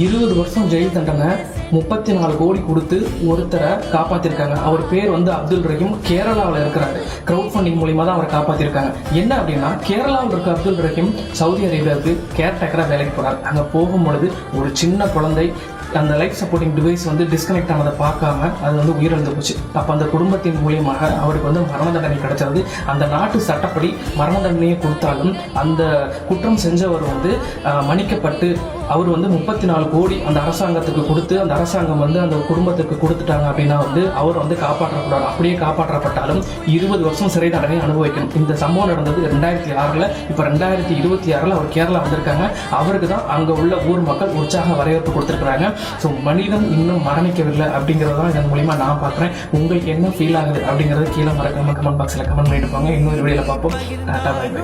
20 வருஷம் ஜெயில் தண்டனை, 34 கோடி கொடுத்து ஒருத்தரை காப்பாத்திருக்காங்க. அவர் பேர் வந்து அப்துல் ரஹீம். கேரளாவில் இருக்கிறாரு. கிரவுட் ஃபண்டிங் மூலியமா தான் அவரை காப்பாத்திருக்காங்க. என்ன அப்படின்னா, கேரளாவில் இருக்க அப்துல் ரஹீம் சவுதி அரேபியாவுக்கு கேர்டேக்கரா வேலைக்கு போறாரு. அங்க போகும்பொழுது ஒரு சின்ன குழந்தை அந்த லைஃப் சப்போர்ட்டிங் டிவைஸ் வந்து டிஸ்கனெக்ட் ஆனதை பார்க்காம அது வந்து உயிரிழந்து போச்சு. அப்போ அந்த குடும்பத்தின் மூலியமாக அவருக்கு வந்து மரண தண்டனை கிடைச்சது. அந்த நாட்டு சட்டப்படி மரண தண்டனையை கொடுத்தாலும் அந்த குற்றம் செஞ்சவர் வந்து மன்னிக்கப்பட்டு அவர் வந்து 34 கோடி அந்த அரசாங்கத்துக்கு கொடுத்து அந்த அரசாங்கம் வந்து அந்த குடும்பத்துக்கு கொடுத்துட்டாங்க அப்படின்னா வந்து அவர் வந்து காப்பாற்றக்கூடாது. அப்படியே காப்பாற்றப்பட்டாலும் 20 வருஷம் சிறை தண்டனை அனுபவிக்கணும். இந்த சம்பவம் நடந்தது 2006. இப்போ 2026 அவர் கேரளா வந்திருக்காங்க. அவருக்கு தான் அங்கே உள்ள ஊர் மக்கள் உற்சாக வரவேற்பு கொடுத்துருக்காங்க. ஸோ மனிதன் இன்னும் மரணிக்கவில்லை அப்படிங்கிறதான் இதன் மூலியமா நான் பார்க்குறேன். உங்களுக்கு என்ன ஃபீல் ஆகுது அப்படிங்கிறது கீழே மறக்காம கமெண்ட் பாக்ஸில் கமெண்ட் பண்ணிட்டு போங்க. இன்னொரு வீடியோவில் பார்ப்போம். டாடா, பை பை.